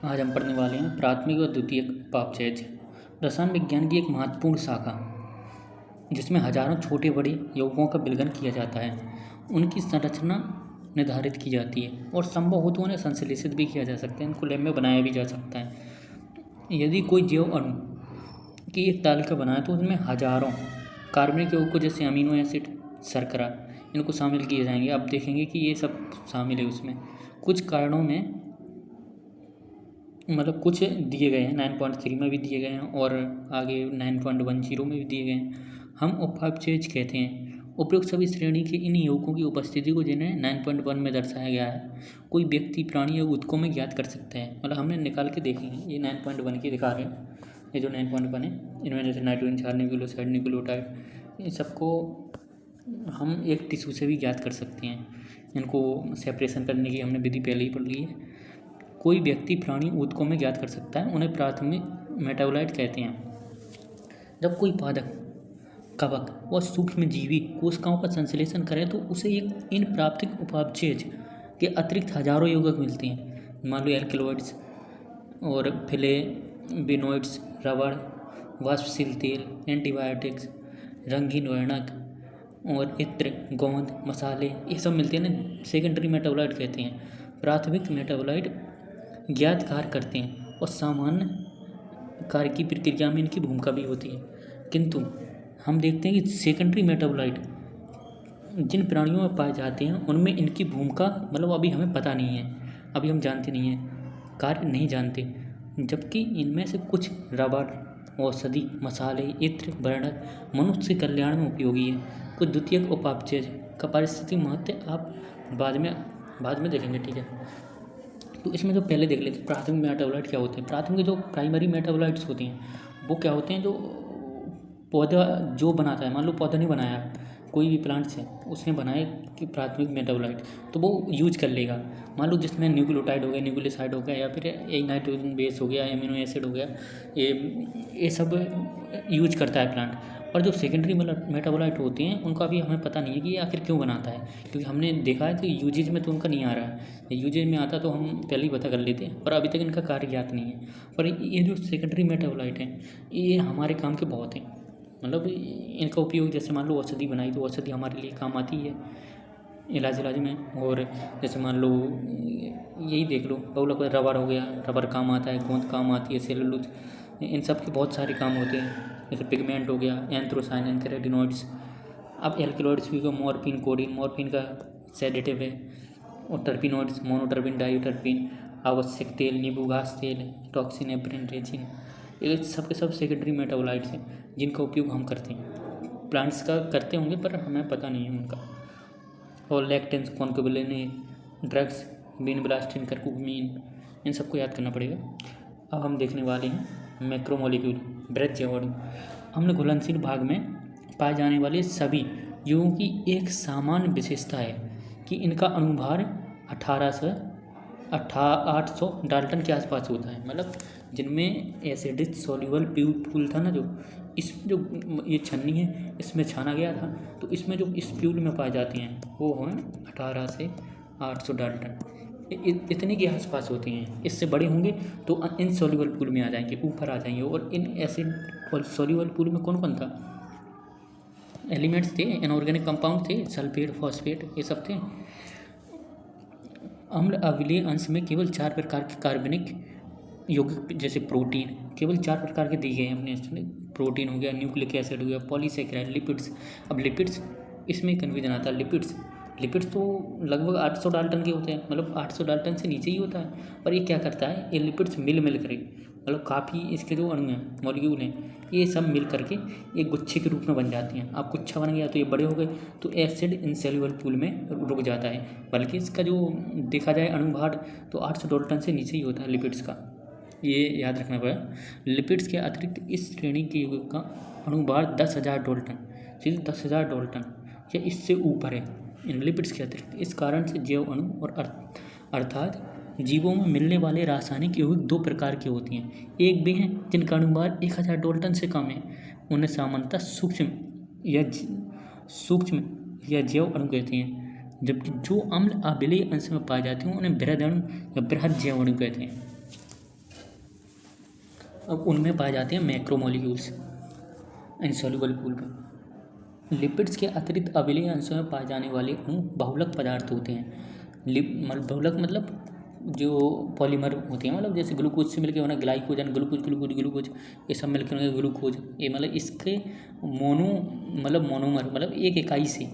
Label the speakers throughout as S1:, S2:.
S1: आज हम पढ़ने वाले हैं प्राथमिक और द्वितीयक उपापचय। रसायन विज्ञान की एक महत्वपूर्ण शाखा जिसमें हजारों छोटे बड़े यौगिकों का विलयन किया जाता है, उनकी संरचना निर्धारित की जाती है और संभव हो तो उन्हें संश्लेषित भी किया जा सकता है। इनको लैब में बनाया भी जा सकता है। यदि कोई जैव अणु की एक तालिका बनाए तो उसमें हजारों कार्बनिक यौगिकों जैसे अमीनो एसिड, शर्करा, इनको शामिल किए जाएंगे। आप देखेंगे कि ये सब शामिल है उसमें। कुछ कारणों में कुछ दिए गए हैं, 9.3 में भी दिए गए हैं और आगे 9.10 में भी दिए गए हैं। हम उपापचय कहते हैं उपयुक्त सभी श्रेणी के इन यौगिकों की उपस्थिति को जिन्हें 9.1 में दर्शाया गया है कोई व्यक्ति, प्राणी या ऊतकों में ज्ञात कर सकता है। हमने निकाल के देखेंगे। ये 9.1 की दिखा रहे हैं। ये जो 9.1 है, इनमें जैसे नाइट्रोजन, क्षार, न्यूक्लियोसाइड, न्यूक्लियोटाइड, इन सबको हम एक टिश्यू से भी ज्ञात कर सकते हैं। इनको सेपरेशन करने की हमने विधि पहले ही पढ़ ली है। कोई व्यक्ति, प्राणी, ऊतकों में ज्ञात कर सकता है, उन्हें प्राथमिक मेटाबोलाइट कहते हैं। जब कोई पादप, कवक व सूक्ष्मजीवी कोशिकाओं का संश्लेषण करे तो उसे एक इन प्राथमिक उपापचय के अतिरिक्त हजारों यौगिक मिलते हैं। मान लो एल्कलॉइड्स और फ्लेवोनोइड्स, रबड़, वाष्पशील तेल, एंटीबायोटिक्स, रंगीन वर्णक और इत्र, गोंद, मसाले, ये सब मिलते हैं ना, सेकेंडरी मेटाबोलाइट कहते हैं। प्राथमिक मेटाबोलाइट ज्ञात कार्य करते हैं और सामान्य कार्य की प्रक्रिया में इनकी भूमिका भी होती है, किंतु हम देखते हैं कि सेकेंडरी मेटाबोलाइट जिन प्राणियों में पाए जाते हैं उनमें इनकी भूमिका अभी हमें पता नहीं है, अभी हम जानते नहीं हैं, कार्य नहीं जानते। जबकि इनमें से कुछ रबड़, औषधि, मसाले, इत्र, वर्णक मनुष्य कल्याण में उपयोगी है। कुछ द्वितीयक उपापचय का पारिस्थितिक महत्व आप बाद में देखेंगे, ठीक है। तो इसमें जो पहले देख लेते हैं प्राथमिक मेटाबोलाइट क्या होते हैं। प्राथमिक जो प्राइमरी मेटाबोलाइट्स होती हैं वो क्या होते हैं, जो पौधा जो बनाता है, मान लो पौधा नहीं बनाया, कोई भी प्लांट्स है उसने बनाए कि प्राथमिक मेटाबोलाइट, तो वो यूज कर लेगा। मान लो जिसमें न्यूक्लियोटाइड हो गया, न्यूक्लियोसाइड हो गया, या फिर एक नाइट्रोजन बेस हो गया, अमीनो एसिड हो गया, ये सब यूज करता है प्लांट। और जो सेकेंडरी मेटाबोलाइट होते हैं उनका भी हमें पता नहीं है कि ये आखिर क्यों बनाता है, क्योंकि हमने देखा है कि यूजेज में तो उनका नहीं आ रहा है। यूजेज में आता तो हम पहले ही पता कर लेते हैं, पर अभी तक इनका कार्य ज्ञात नहीं है। पर ये जो सेकेंडरी मेटाबोलाइट हैं ये हमारे काम के बहुत हैं। इनका उपयोग, जैसे मान लो औषधि बनाई तो औषधि हमारे लिए काम आती है इलाज में। और जैसे मान लो यही देख लो, कोई रबड़ हो गया, रबड़ काम आता है, गोंद काम आती है, सेलुलोज, इन सब के बहुत सारे काम होते हैं। जैसे पिगमेंट हो गया, एंथ्रोसायनिन, कैरोटीनॉइड्स। अब एल्कलॉइड्स भी, मॉर्फिन, कोडीन, मॉर्फिन का सेडेटिव है, और टर्पिनॉइड्स, मोनोटर्पिन, डायोटर्पिन, आवश्यक तेल, नींबू घास तेल, टॉक्सिन, एब्रिन, रेजिन, ये सब के सब सेकेंडरी मेटाबोलाइट्स हैं जिनका उपयोग हम करते हैं। प्लांट्स का करते होंगे पर हमें पता नहीं है उनका। और लैक्टेंस, कॉन्कोबिलिन, ड्रग्स, बीनब्लास्टिन, करकुमिन, इन सबको याद करना पड़ेगा। अब हम देखने वाले हैं मैक्रोमोलिक्यूल, बृहत जैव अणु। हमने घुलनशील भाग में पाए जाने वाले सभी यौगिकों की एक सामान्य विशेषता है कि इनका अणुभार 800 डाल्टन के आसपास होता है। जिनमें एसिडिक सॉल्युबल फ्यूल था ना, जो ये छन्नी है इसमें छाना गया था, तो इसमें जो इस फ्यूल में पाए जाते हैं वो हैं 18 से 800 डाल्टन, इतने के आसपास होते हैं। इससे बड़े होंगे तो इन सॉल्युबल पूल में आ जाएंगे, ऊपर आ जाएंगे। और इन एसिड और सॉल्युबल पूल में कौन कौन था, एलिमेंट्स थे, इनऑर्गेनिक कंपाउंड थे, सल्फेट, फॉस्फेट, ये सब थे। अम्ल अम्लीय अंश में केवल 4 प्रकार के कार्बनिक यौगिक, जैसे प्रोटीन, केवल 4 प्रकार के दिए गए हैं अपने इसमें। प्रोटीन हो गया, न्यूक्लिक एसिड हो गया, पॉलीसेकेराइड, लिपिड्स। अब लिपिड्स, इसमें कन्फ्यूजन आता है। लिपिड्स तो लगभग 800 डाल्टन के होते हैं, 800 डाल्टन से नीचे ही होता है। पर ये क्या करता है, ये लिपिड्स मिल करके काफ़ी इसके जो अणु हैं, मॉलिक्यूल हैं, ये सब मिल करके एक गुच्छे के रूप में बन जाती हैं। अब गुच्छा बन गया तो ये बड़े हो गए, तो एसिड इनसॉल्युबल पूल में रुक जाता है। बल्कि इसका जो देखा जाए अणुभार तो 800 डाल्टन से नीचे ही होता है लिपिड्स का, ये याद रखना पड़ेगा। लिपिड्स के अतिरिक्त इस श्रेणी के यौगिक का अणुभार 10,000 डाल्टन, सीधे 10,000 डाल्टन या इससे ऊपर है इन लिपिड्स के अतिरिक्त। इस कारण से जैव अणु और अर्थात जीवों में मिलने वाले रासायनिक यौगिक 2 प्रकार के होते हैं। एक वे हैं जिनका अणुभार 1000 डाल्टन से कम है, उन्हें सामान्यतः सूक्ष्म या जैव अणु कहते हैं। जबकि जो अम्ल अम्लीय अंश में पाए जाते हैं उन्हें बृहद अणु या बृहद जैव अणु कहते हैं। अब उनमें पाए जाते हैं मैक्रोमोलिक्यूल्स इनसॉल्युबल पूल में। लिपिड्स के अतिरिक्त अम्लीय अंशों में पाए जाने वाले अणु बहुलक पदार्थ होते हैं। बहुलक मतलब जो पॉलीमर होते हैं, मतलब जैसे ग्लूकोज से मिलकर बना ग्लाइकोजन, ग्लूकोज ग्लूकोज ग्लूकोज, ये सब मिलकर बना ग्लूकोज। ये मतलब इसके मोनोमर मतलब एक इकाई से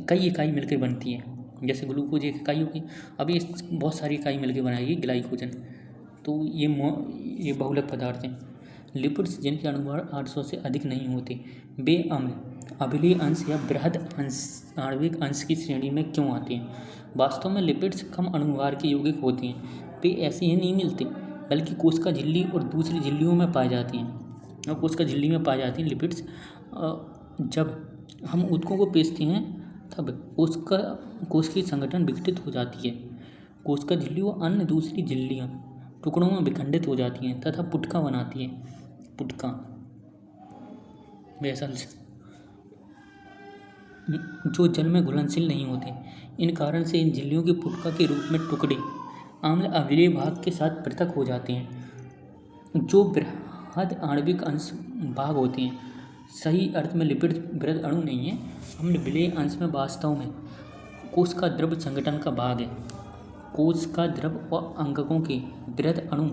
S1: कई इकाई मिलकर बनती है। जैसे ग्लूकोज एक इकाई होगी, अब ये बहुत सारी इकाई मिलकर बनाएगी ग्लाइकोजन। तो ये बहुलक पदार्थ हैं। लिपिड्स जिनके अनुभार 800 से अधिक नहीं होते, वे अम्लीय अंश या बृहद आणविक अंश की श्रेणी में क्यों आते हैं? वास्तव में लिपिड्स कम अणुभार के यौगिक होते हैं। वे ऐसे ही नहीं मिलते, बल्कि कोशिका झिल्ली और दूसरी झिल्लियों में पाए जाती हैं। और कोशिका झिल्ली में पाई जाती हैं लिपिड्स। जब हम ऊतकों को पेशते हैं तब कोशिकीय संगठन विघटित हो जाती है। कोशिका झिल्ली व अन्य दूसरी झिल्लियाँ टुकड़ों में विखंडित हो जाती हैं तथा पुटका बनाती हैं। पुटका वेसल्स जो जल में घुलनशील नहीं होते। इन कारण से इन झिल्लियों के पुटका के रूप में टुकड़े अम्ल अम्लीय भाग के साथ पृथक हो जाते हैं, जो बृहद आणविक अंश भाग होते हैं। सही अर्थ में लिपिड बृहद अणु नहीं है, अम्ल विलेय अंश में वास्तव में कोश का द्रव संगठन का भाग है। कोश का द्रव और अंगकों के बृहद अणु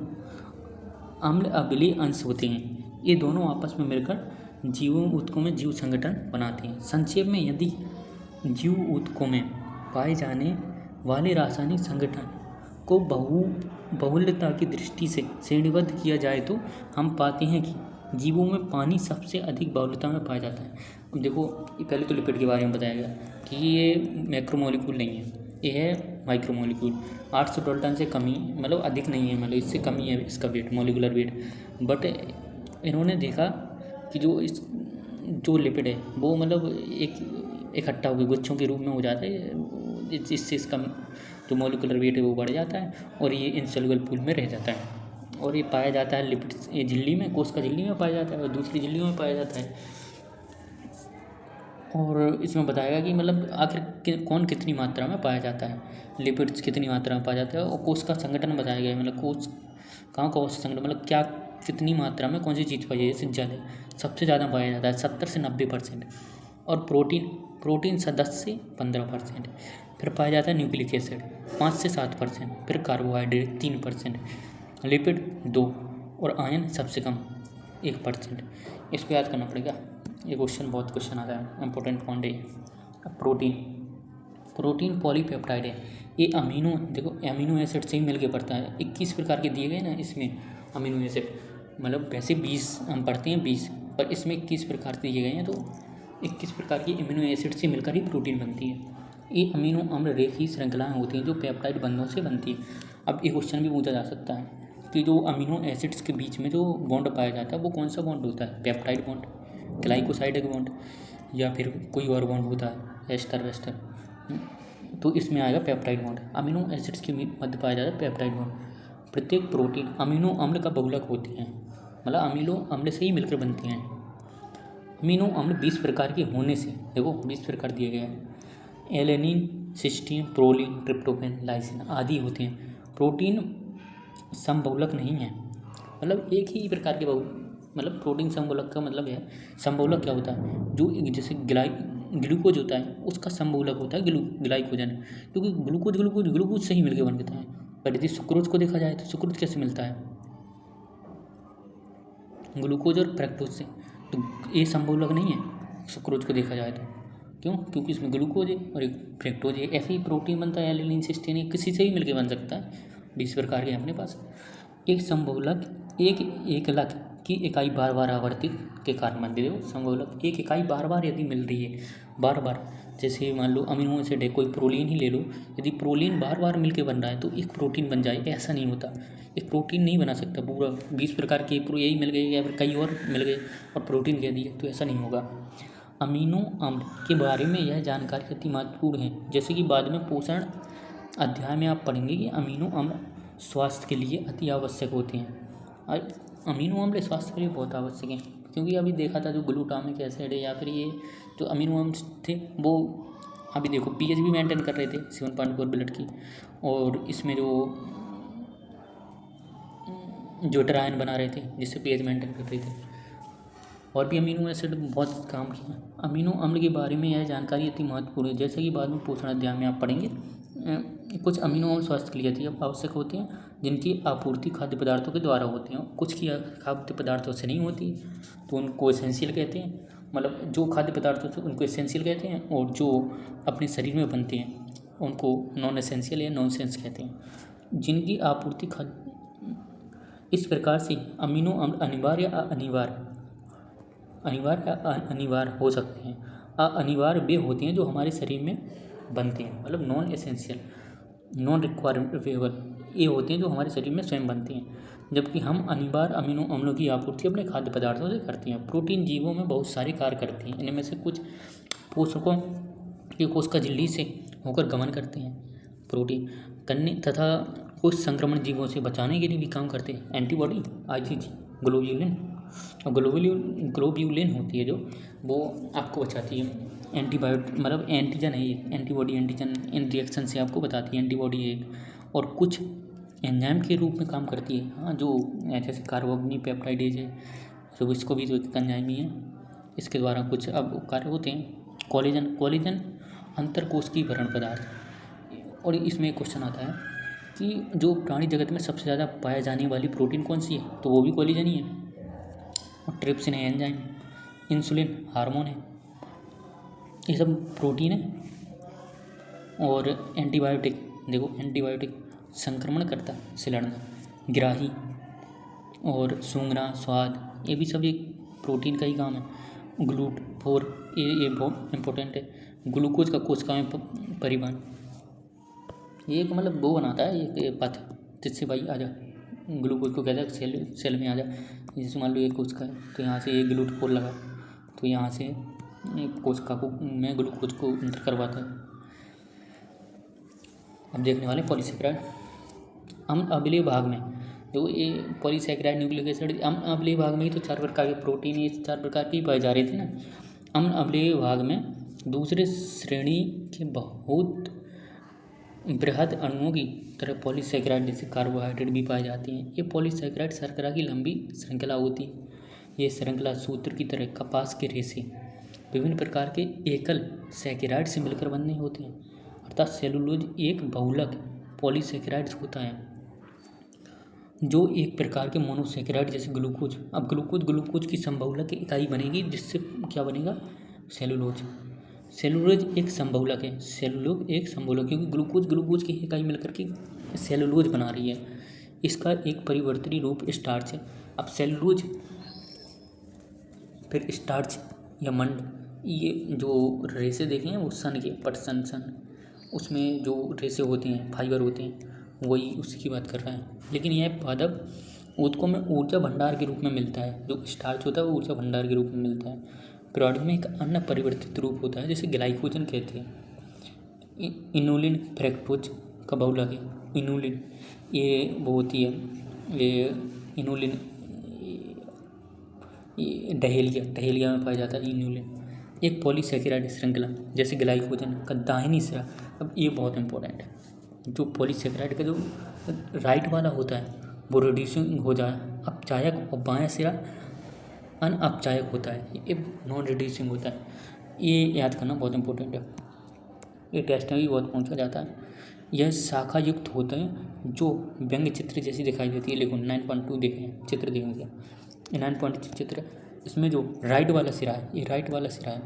S1: अम्ल अविलेय अंश होते हैं। ये दोनों आपस में मिलकर जीवों ऊतकों में जीव संगठन बनाते हैं। संक्षेप में, यदि जीव ऊतकों में पाए जाने वाले रासायनिक संगठन को बहुल्यता की दृष्टि से श्रेणीबद्ध किया जाए तो हम पाते हैं कि जीवों में पानी सबसे अधिक बहुलता में पाया जाता है। अब देखो, पहले तो लिपिड के बारे में बताया गया कि ये मैक्रोमोलिक्यूल नहीं है, ये है माइक्रोमोलिक्यूल। 800 डाल्टन से कमी मतलब अधिक नहीं है, मतलब इससे कमी है इसका वेट, मोलिकुलर वेट। बट इन्होंने देखा कि जो लिपिड है वो मतलब एक इकट्ठा होकर गुच्छों के रूप में हो जाता है, इससे इसका जो मोलिकुलर वेट है वो बढ़ जाता है और ये इनसॉल्युबल पूल में रह जाता है। और ये पाया जाता है लिपिड्स, ये झिल्ली में, कोशिका झिल्ली में पाया जाता है और दूसरी झिल्लियों में पाया जाता है। और इसमें बताएगा कि मतलब आखिर कौन कितनी मात्रा में पाया जाता है, लिपिड्स कितनी मात्रा में पाया जाता है। और कोश का संगठन बताया गया है, मतलब कोश कहाँ का संगठन, मतलब क्या कितनी मात्रा में कौन सी चीज़ पाई जाए। जैसे जल सबसे ज़्यादा पाया जाता है 70 से 90%, और प्रोटीन 10 से 15%। फिर पाया जाता है न्यूक्लिक एसिड 5 से 7%, फिर कार्बोहाइड्रेट 3%, लिपिड 2 और आयन सबसे कम 1%। इसको याद करना पड़ेगा, ये बहुत क्वेश्चन आता है, इंपॉर्टेंट पॉइंट है। अब प्रोटीन पॉलीपेप्टाइड है। ये अमीनो एसिड से ही मिलके पड़ता है। 21 प्रकार के दिए गए ना इसमें अमीनो एसिड, मतलब वैसे 20 हम पढ़ते हैं 20, पर इसमें 21 प्रकार दिए गए हैं। तो 21 प्रकार की अमीनो एसिड से मिलकर ही प्रोटीन बनती है। ये अमीनो अम्ल रेखीय श्रृंखलाएँ होती हैं जो पेप्टाइड बंधों से बनती है। अब एक क्वेश्चन भी पूछा जा सकता है कि जो अमीनो एसिड्स के बीच में जो बॉन्ड पाया जाता है वो कौन सा बॉन्ड होता है? पेप्टाइड बॉन्ड, ग्लाइकोसाइडिक बॉन्ड, या फिर कोई और बॉन्ड होता है एस्टर वेस्टर? तो इसमें आएगा पेप्टाइड बॉन्ड। अमीनो एसिड्स के मध्य पाया जाता है पेप्टाइड बॉन्ड। प्रत्येक प्रोटीन अमीनो अम्ल का बहुलक होते हैं, मतलब अमीनो अम्ल से ही मिलकर बनते हैं। अमीनो अम्ल 20 प्रकार के होने से, देखो 20 प्रकार दिए गए हैं, alanine, cysteine, proline, tryptophan, lysine आदि होते हैं। प्रोटीन समबहुलक नहीं है, मतलब एक ही प्रकार के मतलब प्रोटीन समबहुलक का मतलब है, समबहुलक क्या होता है? जो जैसे ग्लूकोज होता है उसका समबहुलक होता है ग्लाइकोजन, क्योंकि ग्लूकोज से ही मिलकर बनता है। पर यदि सुक्रोज को देखा जाए तो सुक्रोज कैसे मिलता है? ग्लूकोज और फ्रक्टोज से। तो ये समबहुलक नहीं है सुक्रोज को देखा जाए तो। क्यों? क्योंकि इसमें ग्लूकोज है और एक फ्रक्टोज है। ऐसे ही प्रोटीन बनता है, एलेनिन, सिस्टीन, ये किसी से भी मिलकर बन सकता है। 20 प्रकार के अपने पास। एक समबहुलक एक एकलक की इकाई बार बार आवर्तित के कारण बनती है। समबहुलक एक इकाई बार बार यदि मिल रही है, बार बार, जैसे मान लो अमीनो एसिड है, कोई प्रोलीन ही ले लो, यदि प्रोलीन बार बार मिलकर बन रहा है तो एक प्रोटीन बन जाए, ऐसा नहीं होता। एक प्रोटीन नहीं बना सकता पूरा 20 प्रकार के यही मिल गए या फिर कई और मिल गए और प्रोटीन कह दिए, तो ऐसा नहीं होगा। अमीनो अम्ल के बारे में यह जानकारी अति महत्वपूर्ण है, जैसे कि बाद में पोषण अध्याय में आप पढ़ेंगे कि अमीनो अम्ल स्वास्थ्य के लिए अति आवश्यक होते हैं। अमीनो अम्ल स्वास्थ्य के लिए बहुत आवश्यक हैं, क्योंकि अभी देखा था जो ग्लूटामिक एसिड है या फिर ये जो अमीनो अम्ल थे वो अभी देखो पीएच भी मेंटेन कर रहे थे 7.4 ब्लड की, और इसमें जो जो टेरायन बना रहे थे, जिससे पीएच मेंटेन कर रहे थे। और भी अमीनो एसिड बहुत काम किए। अमीनो अम्ल के बारे में यह जानकारी अति महत्वपूर्ण है, जैसे कि बाद में पोषण अध्याय में आप पढ़ेंगे। कुछ अमीनो अम्ल स्वास्थ्य के लिए अति आवश्यक होते हैं, जिनकी आपूर्ति खाद्य पदार्थों के द्वारा होते हैं। कुछ की खाद्य पदार्थों से नहीं होती, तो उनको एसेंशियल कहते हैं। मतलब जो खाद्य पदार्थों से उनको एसेंशियल कहते हैं, और जो अपने शरीर में बनते हैं उनको नॉन एसेंशियल या नॉनसेंस कहते हैं। जिनकी आपूर्ति इस प्रकार से अमीनो अम्ल अनिवार्य या अनिवार्य हो सकते हैं। अनिवार्य वे होते हैं जो हमारे शरीर में बनते हैं, मतलब नॉन एसेंशियल, नॉन रिक्वायरेबल ये होते हैं जो हमारे शरीर में स्वयं बनते हैं। जबकि हम अनिवार्य अमीनो अम्लों की आपूर्ति अपने खाद्य पदार्थों से करते हैं। प्रोटीन जीवों में बहुत सारे कार्य करते हैं। इनमें से कुछ पोषकों के कोशिका झिल्ली से होकर गमन करते हैं प्रोटीन करने, तथा कुछ संक्रमण जीवों से बचाने के लिए भी काम करते हैं। एंटीबॉडी, आईजीजी, ग्लोब्यूलिन, और ग्लोब्यूलिन होती है जो वो आपको बचाती है। एंटीबायोटिक मतलब एंटीजन है ये, एंटीबॉडी एंटीजन इन रिएक्शन से आपको बताती है एंटीबॉडी है। और कुछ एंजाइम के रूप में काम करती है, हाँ, जो जैसे कार्बोक्सी पेप्टाइडेज है, तो इसको भी तो एक एंजाइम ही है। इसके द्वारा कुछ अब कार्य होते हैं। कोलेजन अंतरकोशिकीय भरण पदार्थ। और इसमें एक क्वेश्चन आता है कि जो प्राणी जगत में सबसे ज़्यादा पाए जाने वाली प्रोटीन कौन सी है, तो वो भी कोलेजन ही है। और ट्रिप्सिन है एंजाइम, इंसुलिन हार्मोन है, ये सब प्रोटीन है। और एंटीबायोटिक, देखो एंटीबायोटिक संक्रमणकर्ता, सिलड़ना, ग्राही और सूंघना, स्वाद, ये भी सब एक प्रोटीन का ही काम है। ग्लूट4 ये बहुत इंपॉर्टेंट है। ग्लूकोज का कोशिका में परिवहन, ये एक मतलब वो बनाता है एक पथ, जिससे भाई आ जा ग्लूकोज को कहता है सेल में आ जा। जैसे मान लो एक कोशिका है, तो यहाँ से एक ग्लूट4 लगा, तो यहाँ से कोशिका को में ग्लूकोज को इंटर करवाता है। अब देखने वाले पॉलीसेकेराइड। अम्ल अम्लीय भाग में, जो ये पॉलीसेकेराइड, न्यूक्लिक एसिड, अम्ल अम्लीय भाग में ही तो 4 प्रकार के प्रोटीन, ये 4 प्रकार के ही पाए जा रहे थे ना। अम्ल अम्लीय भाग में दूसरे श्रेणी के बहुत बृहद अणुओं की तरह पॉलीसेकेराइड जैसे कार्बोहाइड्रेट भी पाए जाते हैं। ये पॉलीसेकेराइड शर्करा की लंबी श्रृंखला होती है। ये श्रृंखला सूत्र की तरह कपास के रेशे विभिन्न प्रकार के एकल सेकेराइड से मिलकर बने होते हैं। अर्थात सेलुलोज एक बहुलक पॉलीसेकेराइड होता है, जो एक प्रकार के मोनोसेकेराइड जैसे ग्लूकोज। अब ग्लूकोज की समबहुलक इकाई बनेगी, जिससे क्या बनेगा, सेलुलोज। सेलुलोज एक समबहुलक है, सेलुलोज एक समबहुलक, क्योंकि ग्लूकोज की इकाई मिलकर के सेलुलोज बना रही है। इसका एक परिवर्तनीय रूप स्टार्च है। अब सेलुलोज फिर स्टार्च या मंड, ये जो रेशे देखे हैं वो सन के सन उसमें जो रेशे होते हैं, फाइबर होते हैं, वही उसकी बात कर रहा है। लेकिन यह पादप ऊतकों में ऊर्जा भंडार के रूप में मिलता है। जो स्टार्च होता है वो ऊर्जा भंडार के रूप में मिलता है। प्रोडक्ट में एक अन्य परिवर्तित रूप होता है, जैसे ग्लाइकोजन कहते हैं। इनुलिन फ्रैक्टोज का बहुलक है। इनुलिन ये वो होती है, ये इनुलिन डहेलिया में पाया जाता है इनुलिन। एक पॉलीसेकेराइड श्रृंखला जैसे ग्लाइकोजन का दाहिनी सिरा। अब ये बहुत इंपॉर्टेंट है, जो पॉलीसेकेराइड का जो राइट वाला होता है वो रिड्यूसिंग हो जाए अपचायक, और बायां सिरा अनअपचायक होता है, ये नॉन रिड्यूसिंग होता है। ये याद करना बहुत इंपॉर्टेंट है, ये टेस्ट में भी बहुत पूछा जाता है। यह शाखा युक्त होते हैं, जो व्यंग्य चित्र जैसी दिखाई देती है। देखो 9.2 देखें चित्र, देखेंगे 9.2 चित्र, इसमें जो राइट वाला सिरा है, ये राइट वाला सिरा है,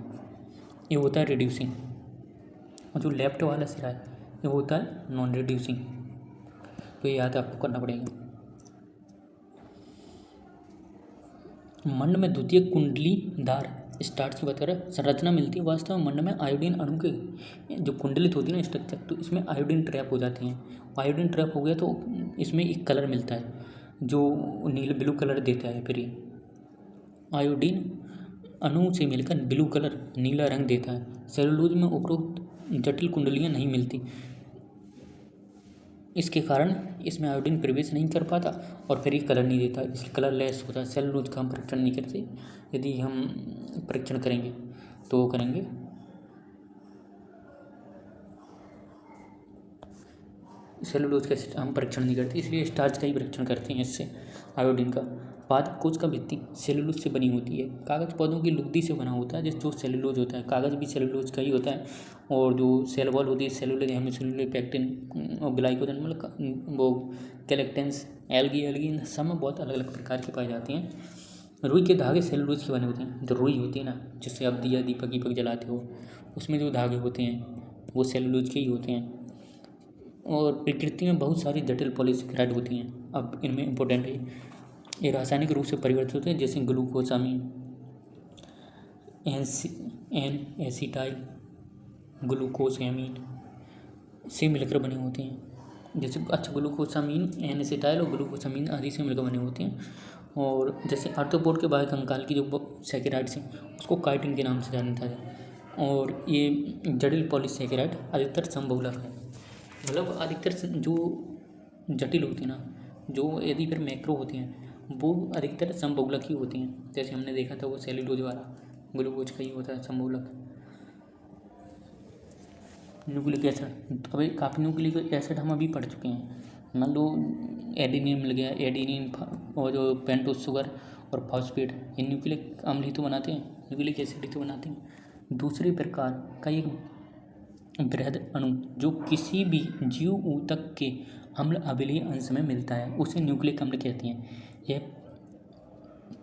S1: ये होता है रिड्यूसिंग, और जो लेफ्ट वाला सिरा है ये होता है नॉन रिड्यूसिंग। तो ये याद आपको करना पड़ेगा। मंड में द्वितीय कुंडलीदार स्टार्च की बात करें, संरचना मिलती है। वास्तव में मंड में आयोडीन अणु के जो कुंडलित होती है ना स्ट्रक्चर, तो इसमें आयोडीन ट्रैप हो जाती हैं। आयोडीन ट्रैप हो गया तो इसमें एक कलर मिलता है जो नीला ब्लू कलर देता है। फिर आयोडीन अणु से मिलकर ब्लू कलर नीला रंग देता है। सेलुलोज में उपरोक्त जटिल कुंडलियाँ नहीं मिलती, इसके कारण इसमें आयोडीन प्रवेश नहीं कर पाता और फिर ये कलर नहीं देता, इसलिए कलर लेस होता है। सेलुलोज का हम परीक्षण नहीं करते, यदि हम परीक्षण करेंगे तो वो करेंगे सेलुलोज का हम परीक्षण नहीं करते, इसलिए स्टार्च का ही परीक्षण करते हैं इससे, आयोडीन का। पादप कोश का भित्ति सेलुलोज से बनी होती है। कागज पौधों की लुगदी से बना होता है, जो सेलुलोज होता है। कागज भी सेलुलोज का ही होता है। और जो सेल वॉल होती है सेलुलोज, हेमिसेलुलोज, पेक्टिन और ग्लाइकोजन, मतलब वो कैलेक्टेंस, एल्गी सब में बहुत अलग अलग प्रकार की पाई जाती हैं। रुई के धागे सेलुलोज के बने होते हैं। जो रुई होती है ना, जिससे आप दिया दीपक जलाते हो, उसमें जो धागे होते हैं वो सेलुलोज के ही होते हैं। और प्रकृति में बहुत सारी जटिल पॉलीसेकेराइड होती हैं। अब इनमें इम्पोर्टेंट है, ये रासायनिक रूप से परिवर्तित होते हैं, जैसे ग्लूकोसामीन, एन एसिटाइल ग्लूकोसामीन से मिलकर बने होते हैं। जैसे ग्लूकोसामीन, एन एसिटाइल और ग्लूकोसामीन आदि से मिलकर बने होते हैं। और जैसे आर्थ्रोपोड के बाह्य कंकाल की जो सेकेराइड्स हैं उसको काइटिन के नाम से जाना जाता है। और ये जटिल पॉलीसेकेराइड अधिकतर समबहुलक है, मतलब अधिकतर जो जटिल होती है ना, जो यदि फिर मैक्रो होती हैं वो अधिकतर समबहुलक ही होती हैं। जैसे हमने देखा था वो सेलुलोज वाला ग्लूकोज का ही होता है समबहुलक। न्यूक्लिक एसिड, अभी काफ़ी न्यूक्लिक एसिड हम अभी पढ़ चुके हैं। मान लो एडेनिन मिल गया, एडेनिन और जो पेंटोस शुगर और फॉस्फेट, ये न्यूक्लिक अम्ल ही तो बनाते हैं, न्यूक्लिक एसिड ही तो बनाते हैं। दूसरे प्रकार का एक बृहद अणु जो किसी भी जीव ऊतक के अम्ल अम्लीय अंश में मिलता है उसे न्यूक्लिक अम्ल कहते हैं। यह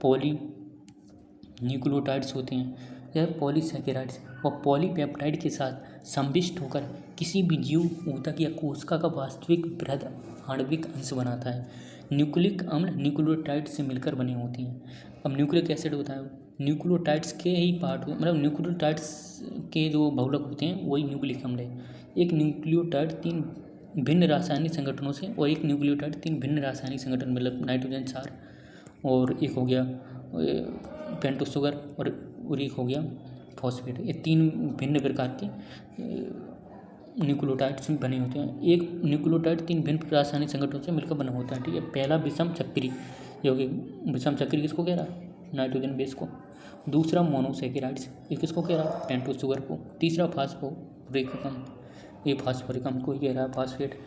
S1: पॉली न्यूक्लियोटाइड्स होते हैं। यह पॉलीसैकेराइड्स और पॉलीपेप्टाइड के साथ संविष्ट होकर किसी भी जीव ऊतक या कोशिका का वास्तविक बृहद आणविक अंश बनाता है। न्यूक्लिक अम्ल न्यूक्लियोटाइड से मिलकर बने होते हैं। अब न्यूक्लिक एसिड होता है न्यूक्लियोटाइड्स के ही पार्ट, मतलब न्यूक्लियोटाइड्स के जो बहुलक होते हैं वही न्यूक्लिक अम्ल है। एक न्यूक्लियोटाइड 3 भिन्न रासायनिक संगठनों से, और एक न्यूक्लियोटाइड 3 भिन्न रासायनिक संगठन, मतलब नाइट्रोजन 4 और एक हो गया पेंटोस शुगर और एक हो गया फॉस्फेट, ये 3 भिन्न प्रकार के न्यूक्लियोटाइड्स बने होते हैं। एक न्यूक्लियोटाइड 3 भिन्न रासायनिक संगठनों से मिलकर बना होता है, ठीक है। पहला विषम चक्री, यौगिक विषम चक्री किसको कह रहा है, नाइट्रोजन बेस को। दूसरा मोनोसेकेराइड्स, ये किसको कह रहा है, पेंटोस शुगर को। तीसरा फास्फोरिक अम्ल, ये फास्फोरिक अम्ल को ही कह रहा है, फास्फेट।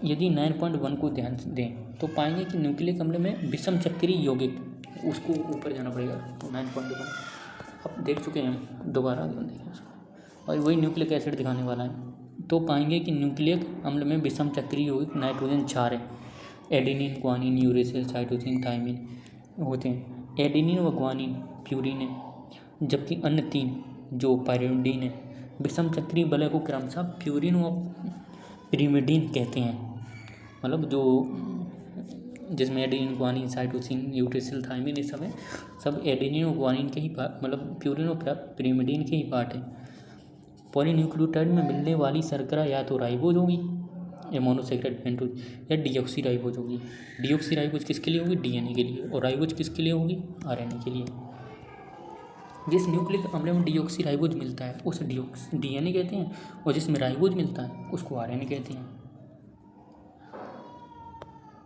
S1: यदि 9.1 को ध्यान दें तो पाएंगे कि न्यूक्लिक अम्ल में विषम चक्री यौगिक, उसको ऊपर जाना पड़ेगा 9.1, अब देख चुके हैं हम, दोबारा देखें उसको, और वही न्यूक्लिक एसिड दिखाने वाला है। तो पाएंगे कि न्यूक्लिक अम्ल में विषम चक्री यौगिक नाइट्रोजन 4 है। Adenine, guanine, uracil, cytosine, thymine होते हैं। एडेनिन व ग्वानिन प्यूरिन है, जबकि अन्य 3 जो पायरिडीन है विषम चक्री वलय को क्रमशः प्यूरिन व पिरिमिडीन कहते हैं। मतलब जो जिसमें adenine, guanine, cytosine, uracil, thymine ये सब है, सब एडेनिन और ग्वानिन के ही मतलब प्यूरिन और पिरिमिडीन के ही पार्ट है। पॉलीन्यूक्लियोटाइड में मिलने वाली शर्करा या तो राइबोज होगी या मोनोसेकेराइड पेंटोज या डीऑक्सी राइबोज होगी। डीऑक्सी राइबोज किसके लिए होगी, डीएनए के लिए, और राइबोज किसके लिए होगी, आरएनए के लिए। जिस न्यूक्लिक अम्ल में डीऑक्सी राइबोज मिलता है उसे डीएनए कहते हैं, और जिसमें राइबोज मिलता है उसको आरएनए कहते हैं।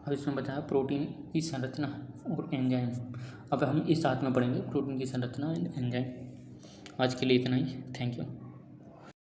S1: अब इसमें बताया प्रोटीन की संरचना और एंजाइम। अब हम इस साथ में पढ़ेंगे प्रोटीन की संरचना एंड एंजाइम। आज के लिए इतना ही, थैंक यू।